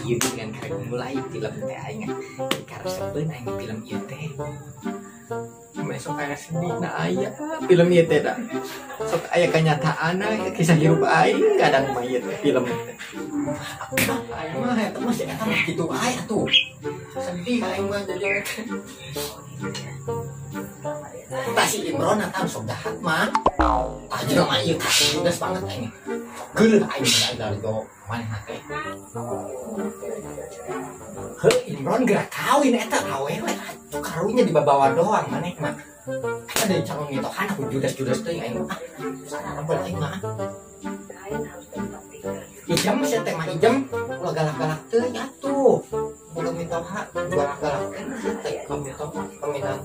Ieu dengan karek mulai film teh aing dikaresepeun aing film ieu teh. Sok aya sedihna aya film ieu teh da. Sok aya kanyataanna kisah hirup aing kadang mah ieu teh film teh. Aing mah eta mah sih eta mah kitu aya tuh. Sedih aing mah jadi tah si Imron eta sok jahat mah. Tah jelema ieu geus banget aing. Geuleuh aing dari do manehna teh. Heuh, Imron gerak kawin eta awewe kawinnya dibawa doang maneh mah. Eta deui calon ngitohan aku judes-judes teuing aing mah. Sararabel aing mah. Ijem sih teh mah ijem ulah galak-galak teuing atuh. Boga mitoha galak-galak teh kaminan.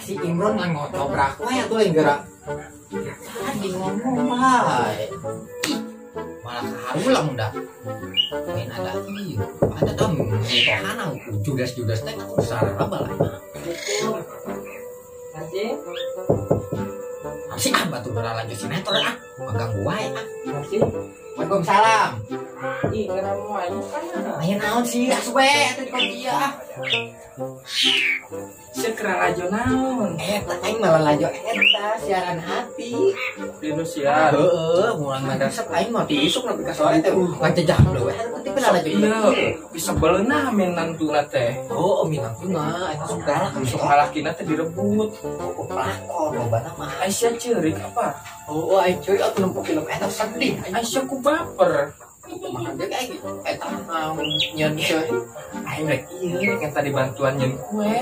Si Imron ngan ngobrak we atuh aing gerak. Tadi ngomong bae. Malah kaharulang dah. Main ada ieu. Ada tong mitohana judes-judes teh atuh sararabel aing mah. Si abah tuh berlanjut sinetron ah, mengganggu wae ah. Waalaikumsalam. Ih, kenapa mau aja kan? Ayo naon sih, aswe tadi kau dia. Sekerang aja naon. Eta aing malah lajo eta siaran hati. Dino siar. Heeh, mulang madrasah aing mah diisuk nepi ka sore teh. Ngajejak dewe penting kenal lajo. Iya, bisa beunah minantuna teh. Oh, minantuna eta sok galak Sok halakina teh direbut. oh pelakon lobana mah. Aisyah ceurik apa? Oh, aing cuy atuh nempo film eta sedih. Aisyah ku baper. Makan dia kayak gitu. Eta nyeun cuy. Aing rek ieu yang tadi bantuan nyeun kue.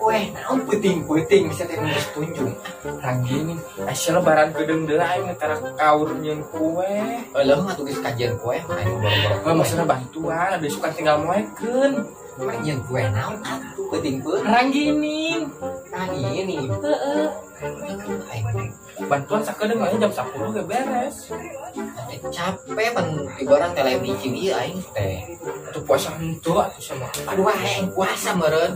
Kue naon puting-puting bisa teh geus tunjung. Ranggini, Aisyah lebaran gedeng deui aing tara kaur nyeun kue. Euleung atuh geus kajian kue aing boro-boro. Kue maksudna bantuan, ada suka tinggal moekeun. Kajian kue naon atuh puting-puting. Ranggini. Nah ini. Heeh. Aing Bantuan sakedeung aja jam 10 ge beres. capek pan ibarat televisi ieu aing teh. Atuh puasa henteu atuh sama. Aduh aing puasa meureun.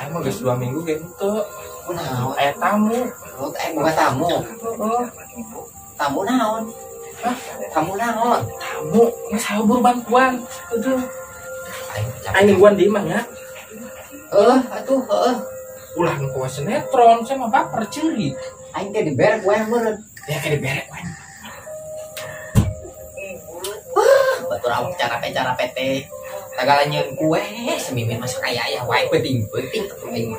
Aing mah geus 2 minggu ge henteu. Kunaon? Aya tamu. Oh, aing boga tamu. Heeh. Tamu naon? Hah? Tamu naon? Tamu geus sabur bantuan. Aduh. Aing Aing mingguan di mana? atuh heueuh. Ulah nu kuat sinetron, saya mah baper ceurik. Aing teh diberek kue meureun. Ya kayak diberek kan. Batur awak cara PT. Tagala nyeun kue semimin masa kaya aya wae penting atuh aing.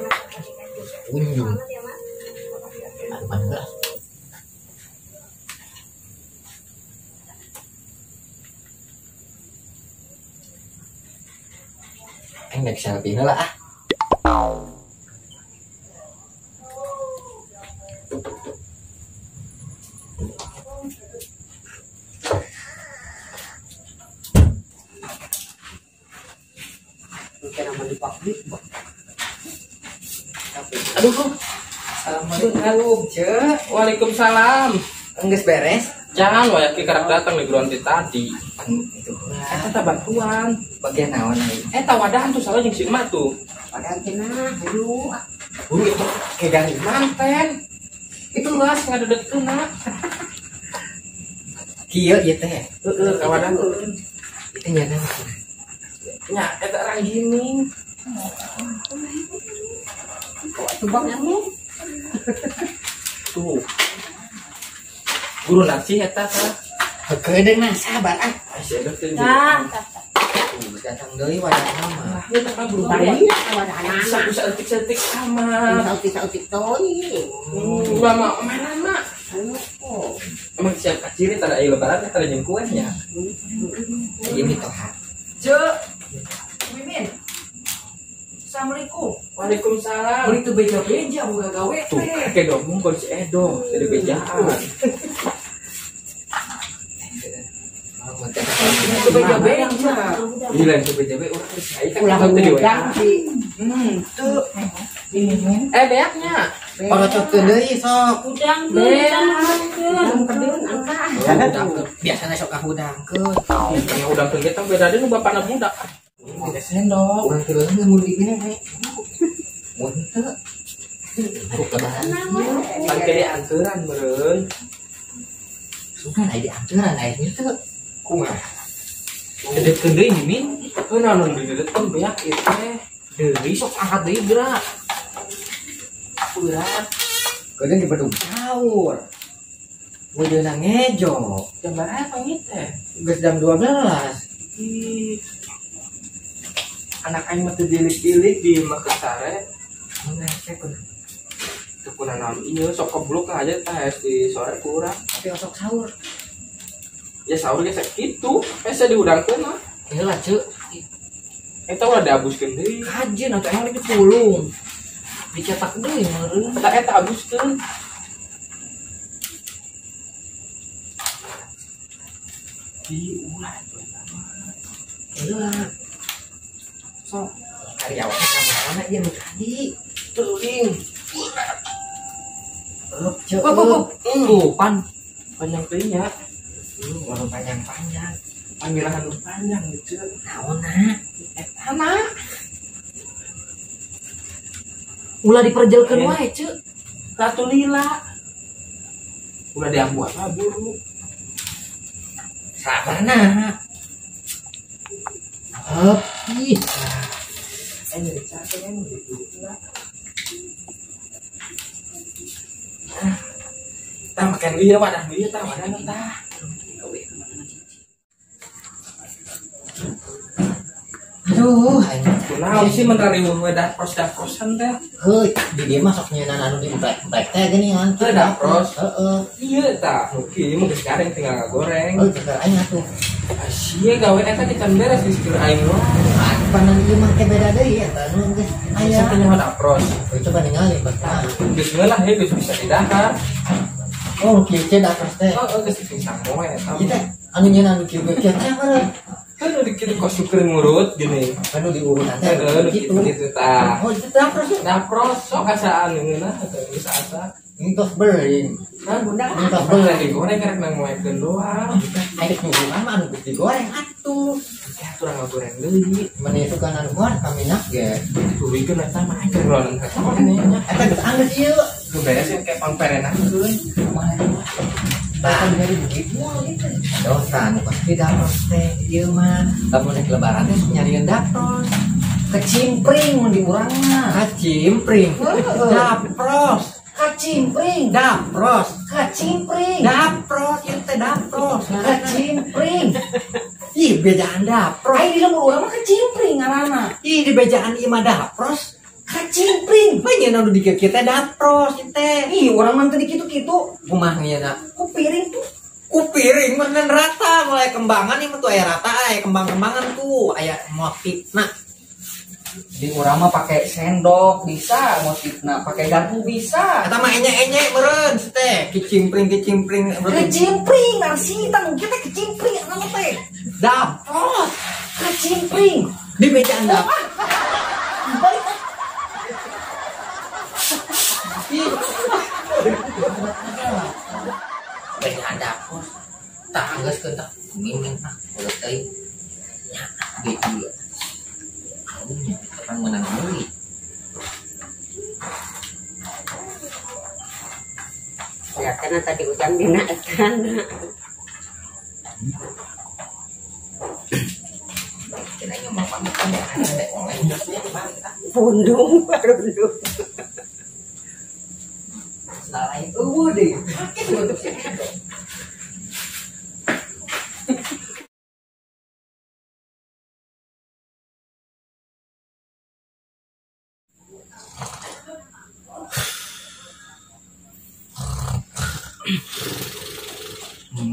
Unjung. Alhamdulillah. Aing enggak bisa lebih lah ah. Aduh, assalamualaikum, Cek. Waalaikumsalam. Enggeus beres? Jangan wae ki karek datang di Gronti tadi. Itu Eta teh bantuan. bagian naon nih? Eta wadahan tuh salah jeung si emak tuh. Padahal cenah, aduh. Itu kayak gani manten. Itu las ngadedetkeuna. Kieu ieu teh. Heeh, ka wadah tuh. Itu nyana. Nya eta ranggini. Kok coba nyamuk? Tuh. Guru nasi eta tah. Kedeung nah sabar ah. Aisyah geus teh. Datang deui wadahna mah. Ieu teh kan guru tadi. Bisa cetik sama. Sautik-sautik toy. Ulah mah mana mak. Emang siapa ciri tanda ayo lebaran tanda jeung kuenya. Ieu mitoha. Cek, Mimin. Assalamualaikum. Waalaikumsalam. Beli tuh beja-beja buka gawe Tuh, teh. kakek dong mungkon si Edo jadi bejaan. Itu beja-beja. Gila itu beja-beja urang geus sae kan Ulah tadi we. ngundang sih. Tuh. Beaknya. Orotokeun deui sok. Udang tuh, Udang kedun angka. Biasana sok kahudangkeun. Yang udang teu eta beda deui nu bapana budak. Ada sendok. Urang teu leungit mun di gini we. Mun teu. Buk lebaran. Kan gede anteuran meureun. Sugan aya di anturan aya teu. Kumaha? Dedetkeun deui Mimin. Heuh naon didedetkeun beak ieu teh. Deui sok angkat deui gerak. Berat. Kedeung di bedug sahur. Wedeuna ngejo. Jam berapa ieu teh? Geus jam 12. Ih. Anak aing mah teu dilik-dilik di Makassar. Ngecek kun. Teu kuna naon ieu sok kebluk aja teh di sore kurang. Tapi osok sahur. Ya sahur ge sakitu. Pese diudangkeun mah. Heula ceuk. Eta ulah diabuskeun deui. Kajen atuh emang dipulung. Dicetak deui meureun. Eta abuskeun. Di ulah itu eta mah. Heula. Sok karyawan kamana ieu nu tadi. Teuing. Ceuk. Tuh pan panjang teuing nya. Warung panjang-panjang. Panggilan nu panjang gitu. Naonna? Eta na. Ulah diperjelkeun wae ceuk. Ratu Lila. Udah diambu apa buru. Sabarna. Heup. Ih. Nyeri capek kan gitu lah. Tah makan dia wadah dia tah wadah tah. Aduh, aing Kunaon sih mentari wadah pros-prosan teh. heuy, di dieu mah sok nyeunaan anu diutek-utek teh geuningan. Teu dapros. Heeh. Iya tah, mungkin mah geus garing tinggal ngagoreng. Oh, ceker aing atuh. Sia gawe eta dican beres di sekitar aing mah. Panan ieu mah teh beda deui eta nu geus Aya aya. teh nyaho dapros. Oh, coba ningali betah. Geus ngelah he geus bisa didahar. Oh, kieu teh dapur teh. Oh, geus dipingsang moe eta. Ieu teh anu nyeunaan kieu ge kieu teh meureun. Kan udah dikit kok syukur ngurut gini. Anu diurutan teh Heeh, gitu. gitu tah. Oh, itu dapur sih. Dapros sok asaan ngeunah atuh geus asa. Ngtos beuring. Nah, bunda. Ngtos Boleh beuring. digoreng karek nang moekeun doang. Aya nyuruhan mah anu geus digoreng atuh. Ya turang ngagoreng deui. Meni suka anu goreng kaminak ge. Turikeun eta mah aing keur ngelawan ka nya. Eta geus anggeus ieu. Geberesin kayak pangperenakeun. Bahkan dari begitu dosa nu pasti dapros teh ieu mah lamun rek lebaran teh sok nyarieun dapros kecimpring mun di urang mah kacimpring dapros kacimpring dapros kacimpring dapros ieu teh dapros kacimpring ih bejaan dapros ai di lemur urang mah kecimpring ngaranna ih di bejaan ieu mah dapros kacimpring banyak anu di kieu teh dapros ieu teh ih urang mah teh di kitu-kitu kumaha ngeuna ku piring tuh ku piring meureun rata mulai kembangan ieu mah tuh aya rata aya kembang-kembangan tuh aya motifna Di urang mah pakai sendok bisa, motifna pakai garpu bisa. eta mah enye-enye meureun teh kicimpring Kecimpring, arsita mungkin teh kecimpring nama teh. dapros Kecimpring. di bejaan dapros Balik bejaan dapros tah geus tah miming ah ulah teuing nya di ieu nya kan menang deui Ya karena tadi hujan dina kan. kena ieu mah pamukan ya ada online nya di mana Pundung baru. salah eueuh deh makin untuk sih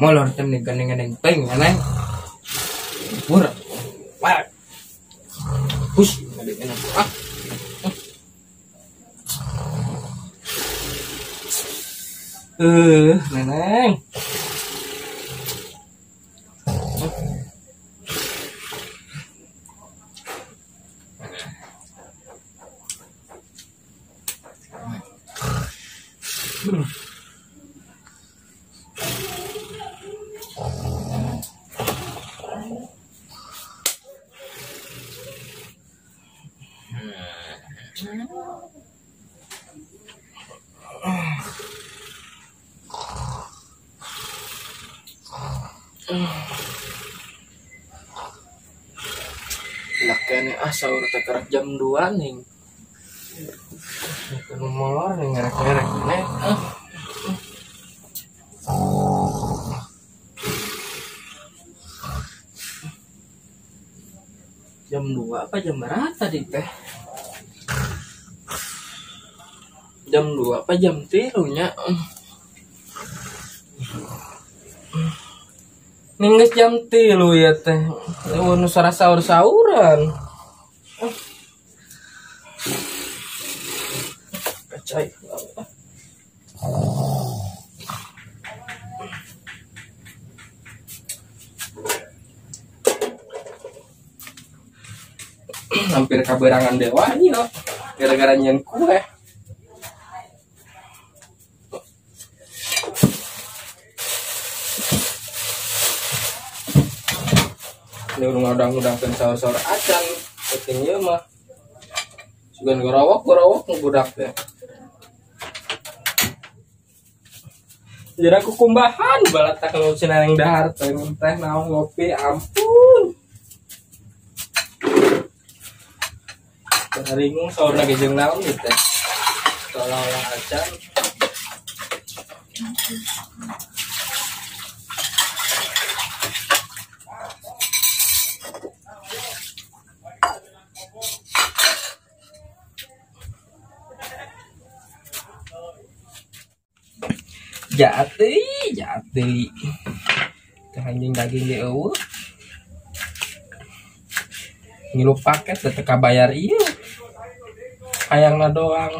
Molor tem nih gandeng-gandeng peng aneh. Pur. Wah. Push, ngadek enak. Ah. Neneng. Lah kene sahur teh kerak jam 2 nih. Kudu molor nih ngerek-ngerek nih. Jam 2 apa jam berapa tadi teh? Jam 2 apa jam 3 nya? Ningges jam 3 ya teh. Nu sara sahur-sahuran. Kacai. Hampir kaberangan dewa nih loh. Gara-gara nyen kue. Ini udang-udang sahur-sahur acan. Pentingnya mah sugan gorawok ngebudak teh. Jadi aku kumbahan balat tak kalau sinareng dahar teh naon ngopi ampun. Haringung sahur lagi jeung naon ieu teh. Seolah-olah acan. Jati anjing daging di eueuh ngilu paket teh teka bayar ieu hayangna doang.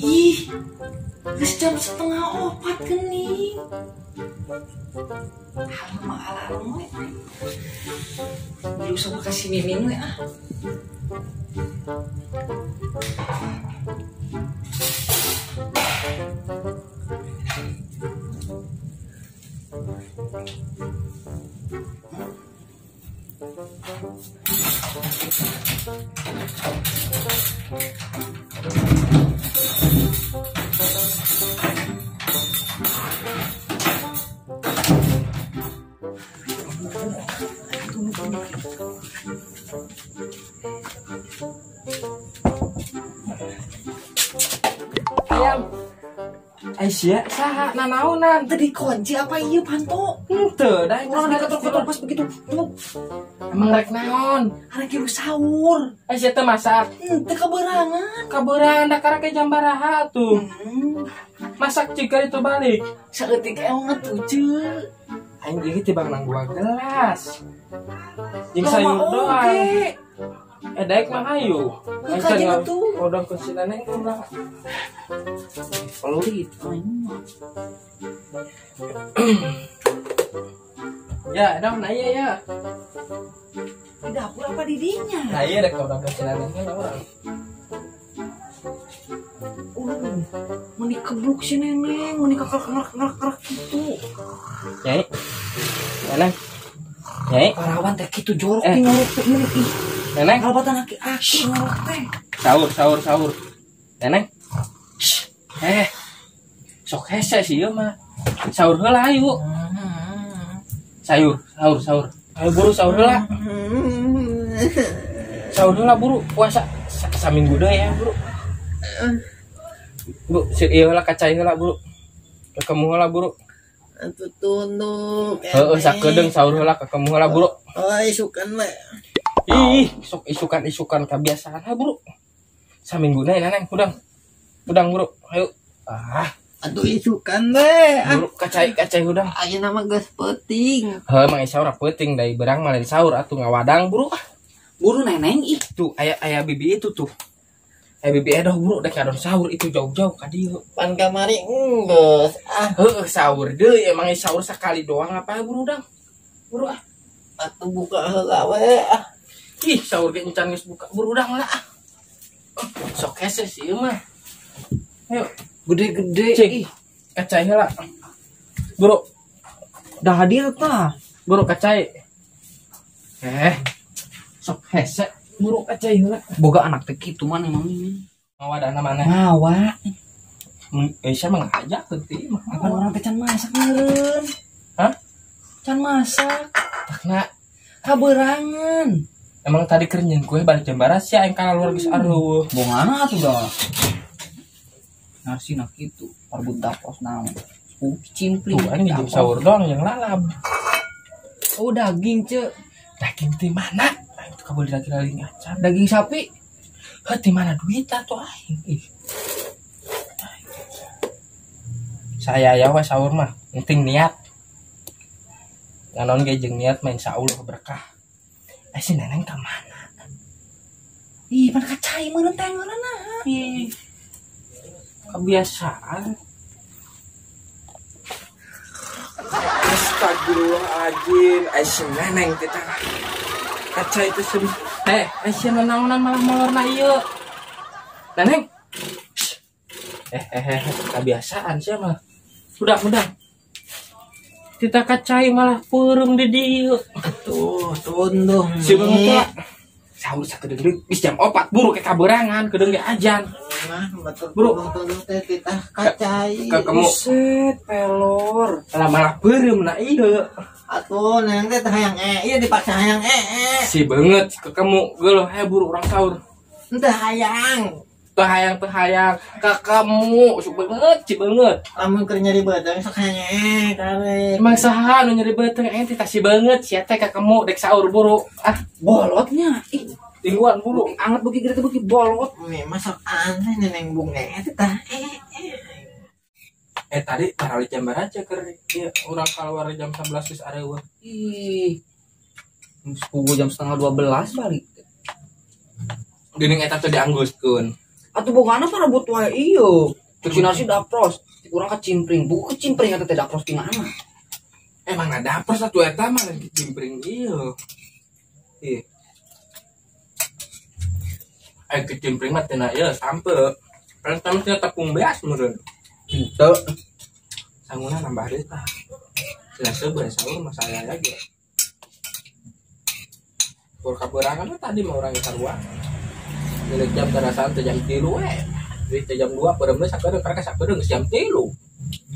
Ih, geus jam 3:30 geuning. Alarm we. Lu sama kasih mimin we ah. Ayam. Aisyah, saha nanaonan? Tadi kunci apa iya Panto? Henteu, da Orang diketok-ketok pas begitu. emang rek naon? Ada kieu sahur. Aisyah teh masak. Teu kaberangan. Kaberangan da karake jam baraha tuh. Masak jika itu balik. Saeutik eong atuju. Aing ieu tibang nang 2 gelas. Jeung Lama sayur doang. oge. Daek mah hayu. Aing Kajian can atuh. odong kucina neng ulah. Pelurit. Ya, dong aya ya. Di dapur apa di dinya? Nah, iya rek odong kucina neng orang. Meni kebluk si neneng, meni kerak gitu. Nyai. Neneng. Nyai. Parawan teh kitu jorok teh ngorok teh meni ih. Neneng. Kalbatan aki ngorok teh. Sahur. Neneng. Sok hese sih ieu mah. Sahur heula ayo. Sahur. Ayo buru sahur heula. Sahur heula buru puasa saminggu deui ya, buru. Bu, sir ieu heula kacai heula, buru. Ketemu heula, buru. Atuh tunduk. Heeh, sakedeung sahur heula ketemu heula, buru. Oh, isukan we. Ih, sok isukan kebiasaan ha, buru. Saminggu na neneng udang buru ayo Aduh isukan we. buru kacai udang Ayo nama geus peuting. mang saur peuting dari berang malah saur atuh ngawadang buru Buru neneng ih. tuh aya bibi itu tuh aya bibi edoh buru dek kadon saur itu jauh-jauh ka dieu Pan kamari geus. heueuh saur deui emang saur sakali doang apa buru udang buru Atuh buka heula we. ih saur ge encan geus buka buru udang lah sok hese sih mah ayo Gede-gede cek ih. kacai heula buru Dah hadir tah. buru kacai sok hese buru kacai heula Boga anak teh kitu mah emang ini. ngawadana mana Mawa. Aisyah mah ngajak teuti mah Kan orang teh can masak meureun. Hah? Can masak. takna Kaberangan. emang tadi kerenyeun kue balik jam baras ya yang kana luar geus areueuh Bongana atuh dah. Narsina kitu, parbut dapos naon. Cimpling. tuh anjing jam sahur doang yang lalab Oh, daging, Cek. daging ti mana itu kabel lagi ngacan Daging sapi. heuh ti mana duit atuh aing ih saya ya we sahur mah penting niat nganon ge jeung niat main saullah berkah si neneng ka mana Ih, pan kacai meureun teh ngaranna. ih kebiasaan Astagfirullahaladzim Aisyah neneng kita kaca itu sem Aisyah nanaonan malah molor na ieu neneng kebiasaan siapa udah kita kacai malah peureum di dieu Tuh tundung. si banget lah sahur satu detik bis jam 4 buru ke kaberangan kedeung ge ajan Nah, betul Bro. tundung teh kita kacai. ke kamu Buset, pelor. malah peureum na ieu Atuh neng teh hayang iya dipaksa hayang si banget ke kamu geuleuh buru urang sahur Teu hayang. teu hayang ke kamu sok banget si banget Lamun keur nyari badan sok hayang kare. emang saha nu nyeri beuteung ente tah si banget sia teh ka kamu dek sahur buru Bolotnya. Ih, tingguan buru anget beuki gede teh beuki bolot. Memang sok aneh neneng bunga teh tah. tadi tarawih jam berapa keur ieu urang kaluar jam 11 geus areueuh Ih. Sepuluh jam setengah 12 balik. geuning eta teh diangguskeun Atuh bogana parabut wae ieu. Cek si nasi dapros. Urang kecimpring. Buku kecimpring eta teh dapros di mana? emang ada apa satu eta mah lagi cimpring ieu ih kecimpring mah cenah ieu sampe pertama cenah tepung beas meureun Henteu. sanguna nambah deui tah cenah seubeuh sahur mah saya lagi pur kaberangan tadi mah urang sarua milik jam terasaan teh jam 3 we jadi teh jam 2 peureum sakedeung karena sakedeung geus jam 3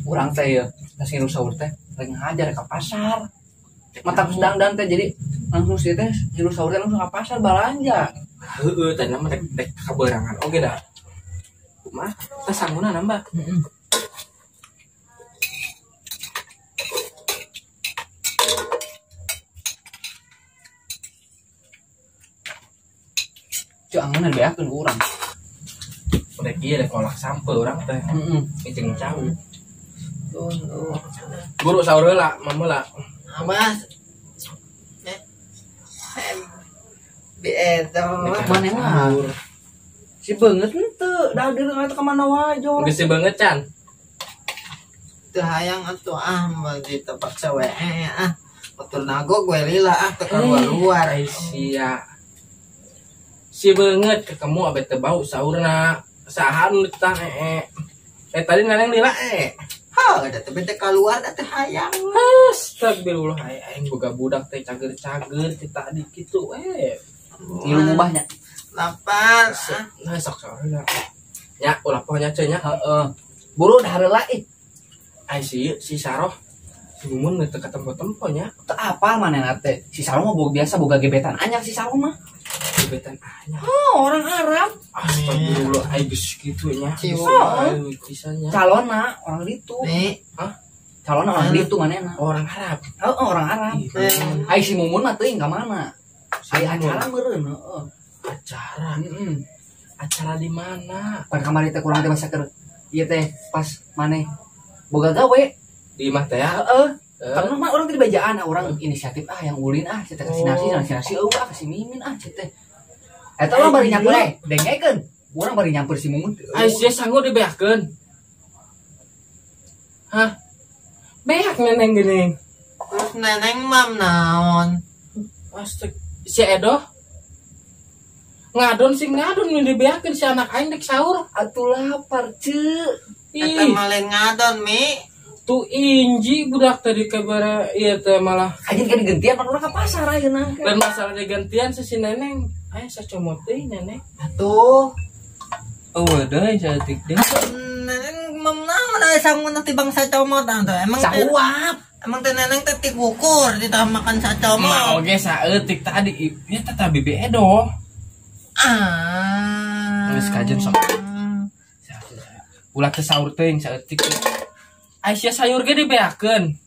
Urang teh ya, nasi sahur teh lagi ngajar ke pasar. Mata sedang teh jadi langsung sih teh nyuruh sahur teh langsung ke pasar belanja. heueuh teh mah dek kaberangan oge dah kumaha teh sanguna nambah Cuk angeun beakeun ku urang. udah kieu dek kolak sampe urang teh Heeh. jeung cau Tundung. buru sahur heula mamela Amas. Bieto. Mana mah? Si beungeut henteu, dah deureuh eta ka mana wae jor. geus banget can Teu hayang atuh mah ditepaksa we Betul nago gue lila teu keluar. Aisyah si banget ketemu abet teu bau saurna saha nu tah tadi neneng lila Ha, da teh bete keluar da teh hayang. astagfirullah aing boga budak teh cager-cager teh tadi kitu Ngilu mubahnya. Lapar. nah sok saurna nya ulah pohnya cenah nya Heeh. Buru dah heula ih. ai si Saroh si Mumun teu katempo-tempo nya Teu apal manehna teh. Si Salma boga biasa boga gebetan anyar si Salma. gebetan anya Oh, orang Arab. astagfirullah ai geus kitu nya Cium. kisahnya Calona orang ditu. Nih, Calona orang ditu manehna. orang Arab Heeh, orang Arab. Ai si Mumun mah teuing ka mana? Aya acara meureun, heeh. acara Heeh. Acara di mana? Pan kamari teh kurang teh masaker. Ieu teh pas maneh boga gawe. Di mah teh ya. Heeh. Karena mah orang teh bajaan orang inisiatif yang ulin kita kasih nasi kasih mimin teh. Eta lah bari nyamper dengekeun. Urang bari nyamper si Mumun. Aisyah sanggup dibeakeun. Hah? Beak neneng geuning. Terus neneng mam naon? Astek si Edo ngadon nu dibeakeun si anak aing dek sahur. Atuh lapar ceuk. Eta Ih, malen ngadon mi. tu Inji budak tadi kabar ieu teh malah. Anjing kan gentian pan urang ka pasar ayeuna. Dan masalahnya gantian si neneng. Aya sacomot deui neneng. Atuh. Deui saeutik deui. Neneng mam naon aya sangun nanti bangsa comot atuh. Emang teh Sauap. emang teh neneng teh tik ukur ditambah makan Ma sacomot. oge saeutik tadi ieu teh bibi Edo. Geus kajen sok. Ulah teh saur teuing saeutik. Aisyah sayur ge dibeakeun.